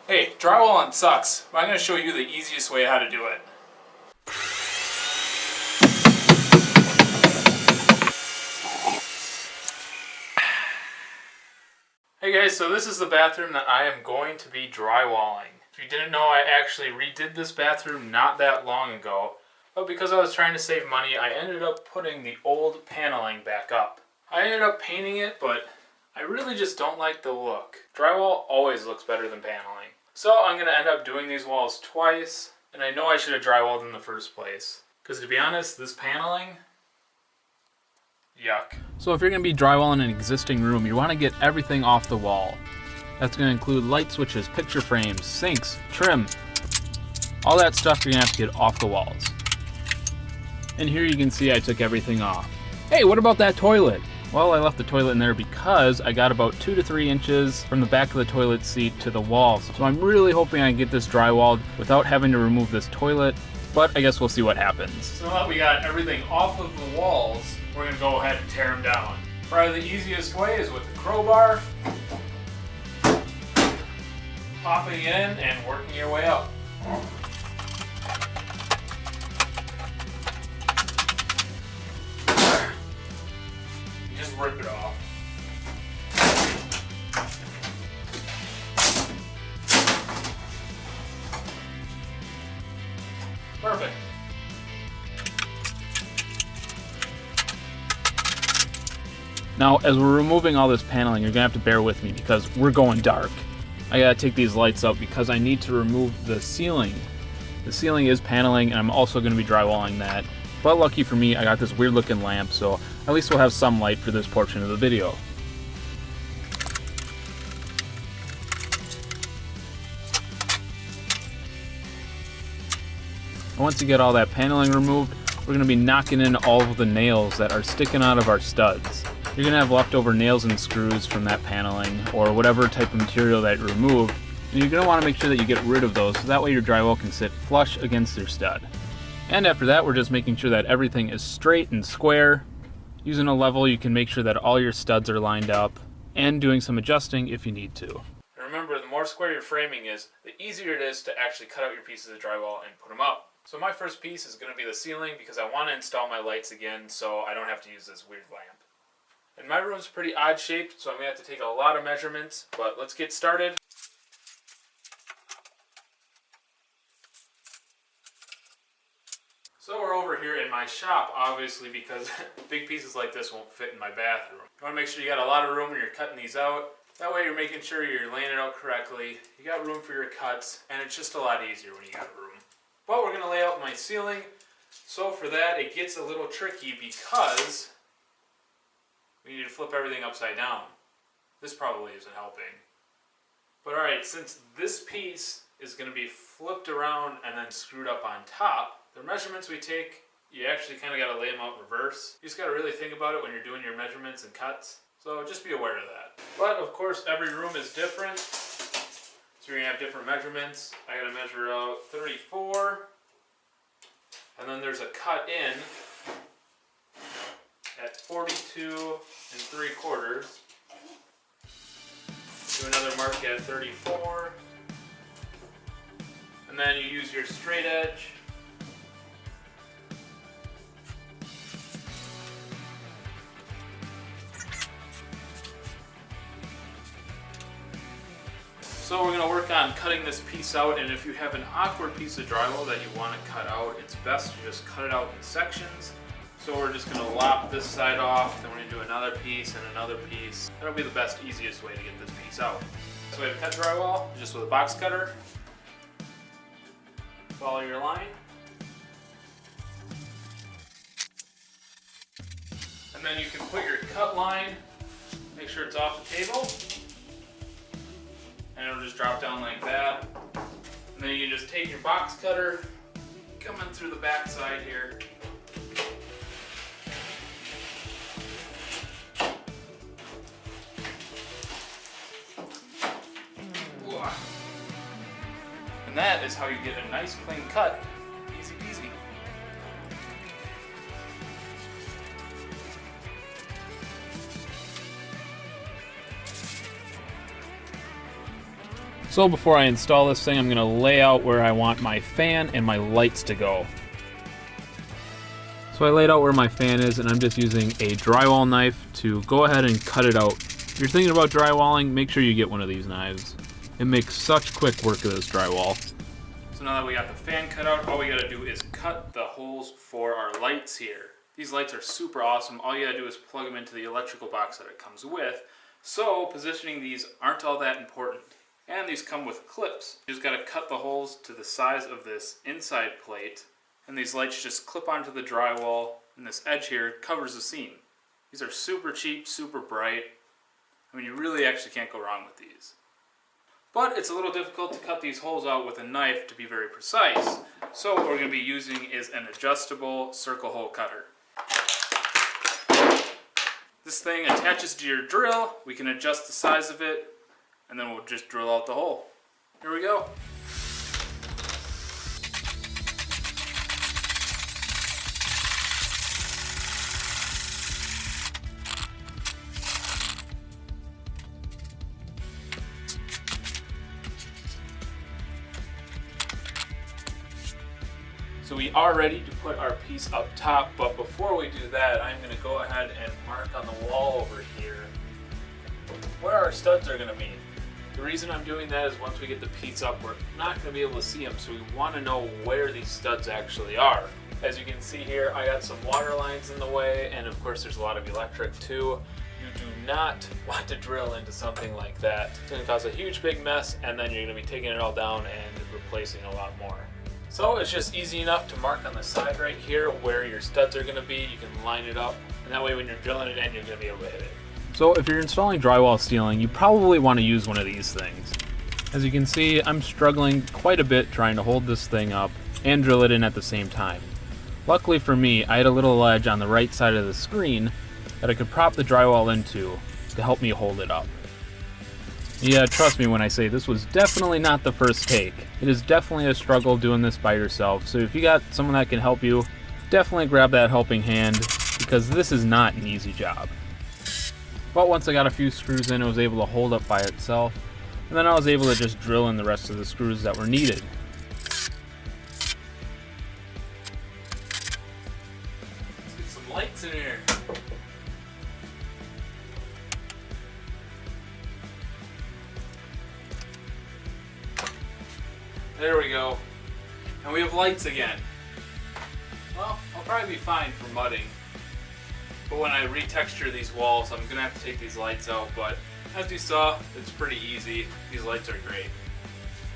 Hey, drywalling sucks, but I'm going to show you the easiest way how to do it. Hey guys, so this is the bathroom that I am going to be drywalling. If you didn't know, I actually redid this bathroom not that long ago, but because I was trying to save money, I ended up putting the old paneling back up. I ended up painting it, but I really just don't like the look. Drywall always looks better than paneling. So I'm going to end up doing these walls twice, and I know I should have drywalled in the first place. Because to be honest, this paneling, yuck. So if you're going to be drywalling an existing room, you want to get everything off the wall. That's going to include light switches, picture frames, sinks, trim. All that stuff you're going to have to get off the walls. And here you can see I took everything off. Hey, what about that toilet? Well, I left the toilet in there because I got about 2 to 3 inches from the back of the toilet seat to the wall. So I'm really hoping I can get this drywalled without having to remove this toilet, but I guess we'll see what happens. So now that we got everything off of the walls, we're gonna go ahead and tear them down. Probably the easiest way is with the crowbar, popping in and working your way up. Just rip it off. Perfect. Now, as we're removing all this paneling, you're gonna have to bear with me because we're going dark. I gotta take these lights out because I need to remove the ceiling. The ceiling is paneling, and I'm also gonna be drywalling that. But lucky for me, I got this weird looking lamp, so at least we'll have some light for this portion of the video. And once you get all that paneling removed, we're going to be knocking in all of the nails that are sticking out of our studs. You're going to have leftover nails and screws from that paneling, or whatever type of material that you removed, and you're going to want to make sure that you get rid of those, so that way your drywall can sit flush against your stud. And after that, we're just making sure that everything is straight and square. Using a level, you can make sure that all your studs are lined up, and doing some adjusting if you need to. And remember, the more square your framing is, the easier it is to actually cut out your pieces of drywall and put them up. So my first piece is going to be the ceiling because I want to install my lights again so I don't have to use this weird lamp. And my room's pretty odd shaped, so I'm going to have to take a lot of measurements, but let's get started. So we're over here in my shop, obviously, because big pieces like this won't fit in my bathroom. You want to make sure you got a lot of room when you're cutting these out. That way you're making sure you're laying it out correctly. You got room for your cuts, and it's just a lot easier when you got room. But we're going to lay out my ceiling. So for that, it gets a little tricky because we need to flip everything upside down. This probably isn't helping. But alright, since this piece is going to be flipped around and then screwed up on top, the measurements we take, you actually kind of got to lay them out in reverse. You just got to really think about it when you're doing your measurements and cuts. So just be aware of that. But of course, every room is different. So you're going to have different measurements. I got to measure out 34. And then there's a cut in at 42 3/4. Do another mark at 34. And then you use your straight edge. So we're going to work on cutting this piece out, and if you have an awkward piece of drywall that you want to cut out, it's best to just cut it out in sections. So we're just going to lop this side off, then we're going to do another piece and another piece. That'll be the best, easiest way to get this piece out. So we have cut drywall, just with a box cutter. Follow your line. And then you can put your cut line, make sure it's off the table. And it'll just drop down like that. And then you can just take your box cutter, come in through the back side here. And that is how you get a nice clean cut. Easy peasy. So before I install this thing, I'm going to lay out where I want my fan and my lights to go. So I laid out where my fan is, and I'm just using a drywall knife to go ahead and cut it out. If you're thinking about drywalling, make sure you get one of these knives. It makes such quick work of this drywall. So now that we got the fan cut out, all we gotta do is cut the holes for our lights here. These lights are super awesome. All you gotta do is plug them into the electrical box that it comes with. So positioning these aren't all that important. And these come with clips. You just gotta cut the holes to the size of this inside plate, and these lights just clip onto the drywall, and this edge here covers the seam. These are super cheap, super bright. I mean, you really actually can't go wrong with these. But it's a little difficult to cut these holes out with a knife to be very precise. So what we're going to be using is an adjustable circle hole cutter. This thing attaches to your drill. We can adjust the size of it, and then we'll just drill out the hole. Here we go. So we are ready to put our piece up top, but before we do that, I'm going to go ahead and mark on the wall over here where our studs are going to be. The reason I'm doing that is once we get the piece up, we're not going to be able to see them, so we want to know where these studs actually are. As you can see here, I got some water lines in the way, and of course there's a lot of electric too. You do not want to drill into something like that. It's going to cause a huge big mess, and then you're going to be taking it all down and replacing a lot more. So it's just easy enough to mark on the side right here where your studs are going to be. You can line it up, and that way when you're drilling it in, you're going to be able to hit it. So if you're installing drywall ceiling, you probably want to use one of these things. As you can see, I'm struggling quite a bit trying to hold this thing up and drill it in at the same time. Luckily for me, I had a little ledge on the right side of the screen that I could prop the drywall into to help me hold it up. Yeah, trust me when I say this was definitely not the first take. It is definitely a struggle doing this by yourself, so if you got someone that can help you, definitely grab that helping hand, because this is not an easy job. But once I got a few screws in, it was able to hold up by itself, and then I was able to just drill in the rest of the screws that were needed. Let's get some lights in here. There we go. And we have lights again. Well, I'll probably be fine for mudding. But when I retexture these walls, I'm gonna have to take these lights out, but as you saw, it's pretty easy. These lights are great.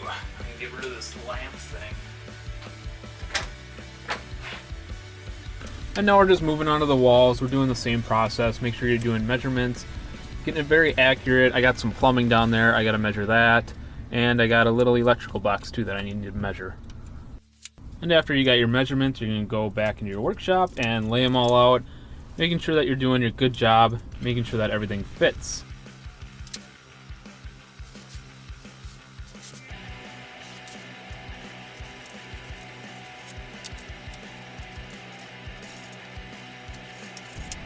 I can get rid of this lamp thing. And now we're just moving onto the walls. We're doing the same process. Make sure you're doing measurements, getting it very accurate. I got some plumbing down there. I gotta measure that. And I got a little electrical box too that I need to measure. And after you got your measurements, you're going to go back into your workshop and lay them all out, making sure that you're doing your good job, making sure that everything fits.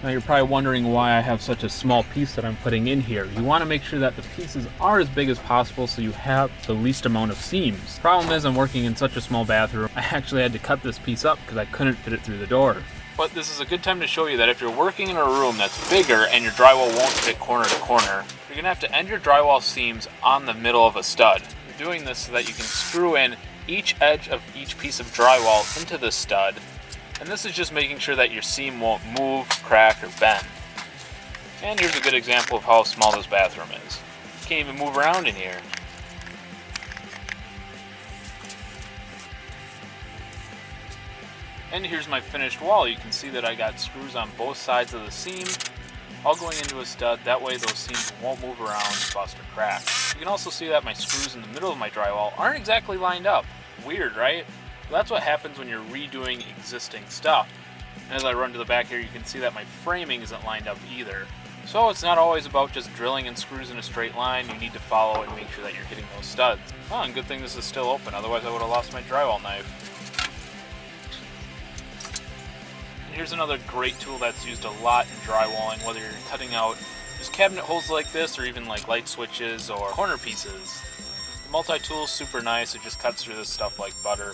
Now you're probably wondering why I have such a small piece that I'm putting in here. You want to make sure that the pieces are as big as possible so you have the least amount of seams. Problem is I'm working in such a small bathroom, I actually had to cut this piece up because I couldn't fit it through the door. But this is a good time to show you that if you're working in a room that's bigger and your drywall won't fit corner to corner, you're going to have to end your drywall seams on the middle of a stud. You're doing this so that you can screw in each edge of each piece of drywall into the stud. And this is just making sure that your seam won't move, crack, or bend. And here's a good example of how small this bathroom is. You can't even move around in here. And here's my finished wall. You can see that I got screws on both sides of the seam, all going into a stud. That way those seams won't move around, bust, or crack. You can also see that my screws in the middle of my drywall aren't exactly lined up. Weird, right? Well, that's what happens when you're redoing existing stuff. And as I run to the back here, you can see that my framing isn't lined up either. So it's not always about just drilling in screws in a straight line. You need to follow and make sure that you're hitting those studs. Oh, and good thing this is still open, otherwise I would have lost my drywall knife. And here's another great tool that's used a lot in drywalling, whether you're cutting out just cabinet holes like this or even like light switches or corner pieces. The multi-tool is super nice. It just cuts through this stuff like butter.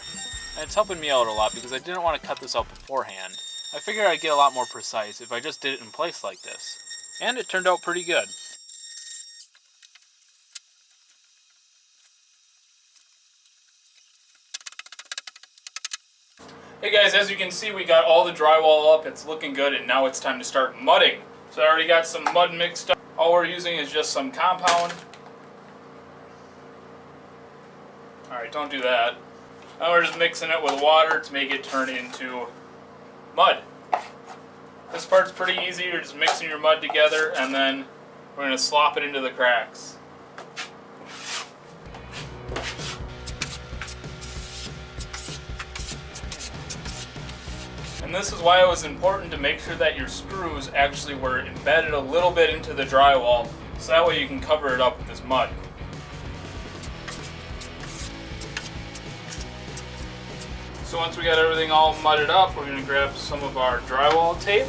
And it's helping me out a lot because I didn't want to cut this out beforehand. I figured I'd get a lot more precise if I just did it in place like this. And it turned out pretty good. Hey guys, as you can see, we got all the drywall up. It's looking good, and now it's time to start mudding. So I already got some mud mixed up. All we're using is just some compound. Alright, don't do that. Now we're just mixing it with water to make it turn into mud. This part's pretty easy. You're just mixing your mud together, and then we're going to slop it into the cracks. And this is why it was important to make sure that your screws actually were embedded a little bit into the drywall, so that way you can cover it up with this mud. So once we got everything all mudded up, we're going to grab some of our drywall tape.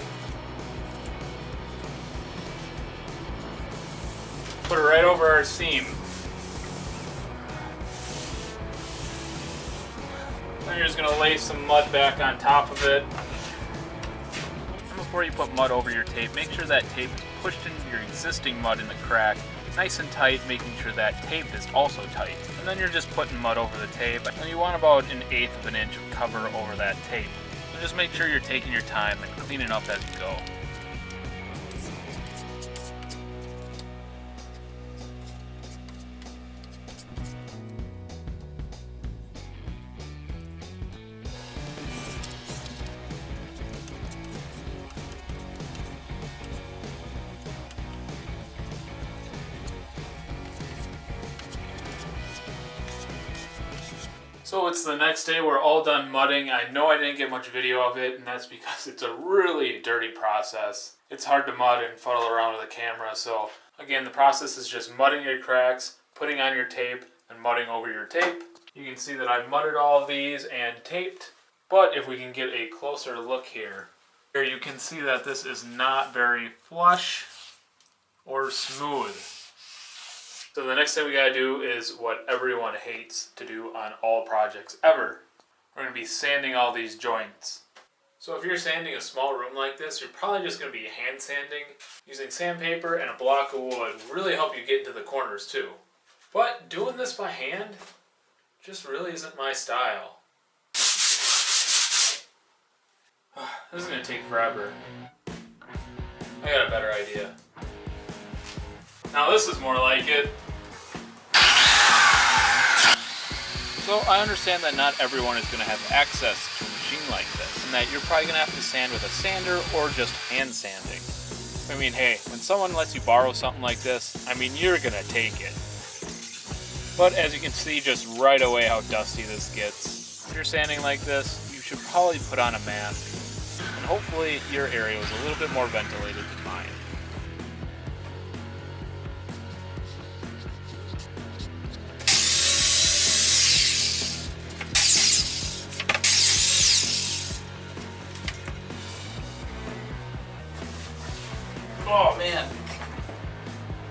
Put it right over our seam. Then you're just going to lay some mud back on top of it. And before you put mud over your tape, make sure that tape is pushed into your existing mud in the crack, nice and tight, making sure that tape is also tight. And then you're just putting mud over the tape, and you want about 1/8 of an inch of cover over that tape. So just make sure you're taking your time and cleaning up as you go. So it's the next day, we're all done mudding. I know I didn't get much video of it, and that's because it's a really dirty process. It's hard to mud and fuddle around with a camera, so again, the process is just mudding your cracks, putting on your tape, and mudding over your tape. You can see that I mudded all of these and taped, but if we can get a closer look here you can see that this is not very flush or smooth. So the next thing we gotta do is what everyone hates to do on all projects ever. We're gonna be sanding all these joints. So if you're sanding a small room like this, you're probably just gonna be hand sanding. Using sandpaper and a block of wood will really help you get into the corners too. But doing this by hand just really isn't my style. This is gonna take forever. I got a better idea. Now this is more like it. So I understand that not everyone is going to have access to a machine like this, and that you're probably going to have to sand with a sander or just hand sanding. I mean, hey, when someone lets you borrow something like this, I mean, you're going to take it. But as you can see just right away how dusty this gets. If you're sanding like this, you should probably put on a mask, and hopefully your area is a little bit more ventilated than mine. Oh man.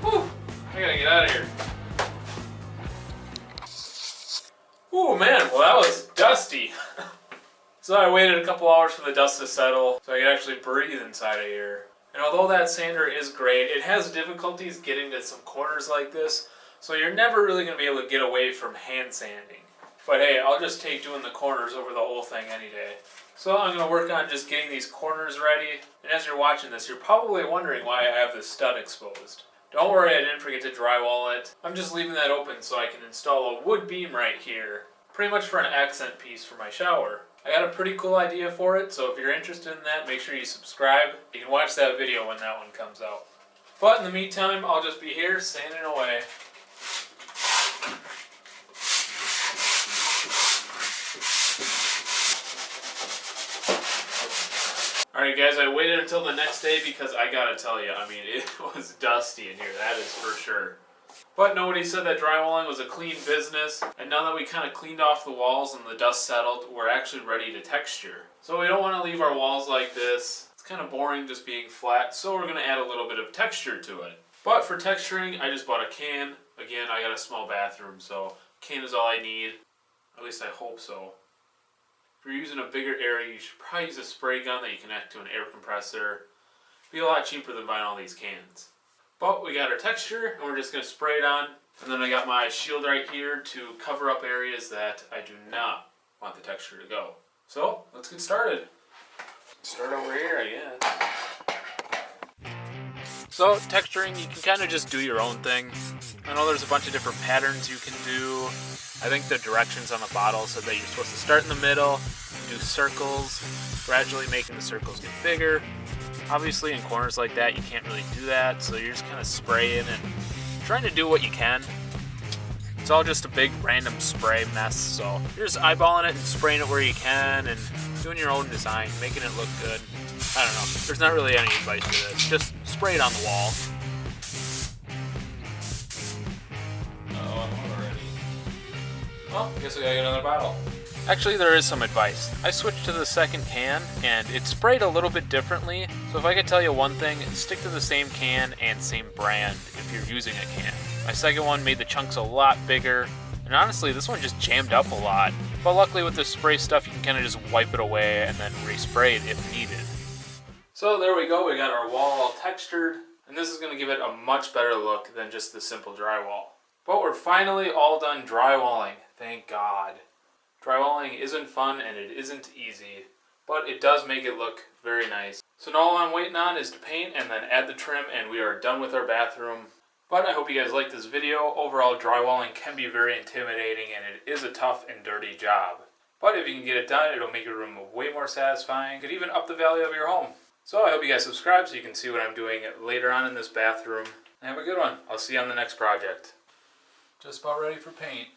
Whew. I gotta get out of here. Oh man, well that was dusty. So I waited a couple hours for the dust to settle so I could actually breathe inside of here. And although that sander is great, it has difficulties getting to some corners like this, so you're never really going to be able to get away from hand sanding. But hey, I'll just take doing the corners over the whole thing any day. So I'm going to work on just getting these corners ready. And as you're watching this, you're probably wondering why I have this stud exposed. Don't worry, I didn't forget to drywall it. I'm just leaving that open so I can install a wood beam right here. Pretty much for an accent piece for my shower. I got a pretty cool idea for it, so if you're interested in that, make sure you subscribe. You can watch that video when that one comes out. But in the meantime, I'll just be here sanding away. Alright guys, I waited until the next day because I gotta tell you, I mean, it was dusty in here, that is for sure. But nobody said that drywalling was a clean business, and now that we kind of cleaned off the walls and the dust settled, we're actually ready to texture. So we don't want to leave our walls like this. It's kind of boring just being flat, so we're going to add a little bit of texture to it. But for texturing, I just bought a can. Again, I got a small bathroom, so can is all I need. At least I hope so. If you're using a bigger area, you should probably use a spray gun that you connect to an air compressor. It'll be a lot cheaper than buying all these cans. But we got our texture, and we're just going to spray it on. And then I got my shield right here to cover up areas that I do not want the texture to go. So, let's get started. Start over here, I guess. So, texturing, you can kind of just do your own thing. I know there's a bunch of different patterns you can do. I think the directions on the bottle said that you're supposed to start in the middle, do circles, gradually making the circles get bigger. Obviously in corners like that you can't really do that, so you're just kind of spraying and trying to do what you can. It's all just a big random spray mess, so you're just eyeballing it and spraying it where you can and doing your own design, making it look good. I don't know, there's not really any advice to this, just spray it on the wall. Well, I guess I gotta get another bottle. Actually, there is some advice. I switched to the second can, and it sprayed a little bit differently. So if I could tell you one thing, stick to the same can and same brand if you're using a can. My second one made the chunks a lot bigger, and honestly, this one just jammed up a lot. But luckily with this spray stuff, you can kind of just wipe it away and then respray it if needed. So there we go, we got our wall all textured, and this is gonna give it a much better look than just the simple drywall. But we're finally all done drywalling. Thank God. Drywalling isn't fun and it isn't easy, but it does make it look very nice. So now all I'm waiting on is to paint and then add the trim, and we are done with our bathroom. But I hope you guys liked this video. Overall, drywalling can be very intimidating and it is a tough and dirty job. But if you can get it done, it'll make your room way more satisfying. It could even up the value of your home. So I hope you guys subscribe so you can see what I'm doing later on in this bathroom. Have a good one. I'll see you on the next project. Just about ready for paint.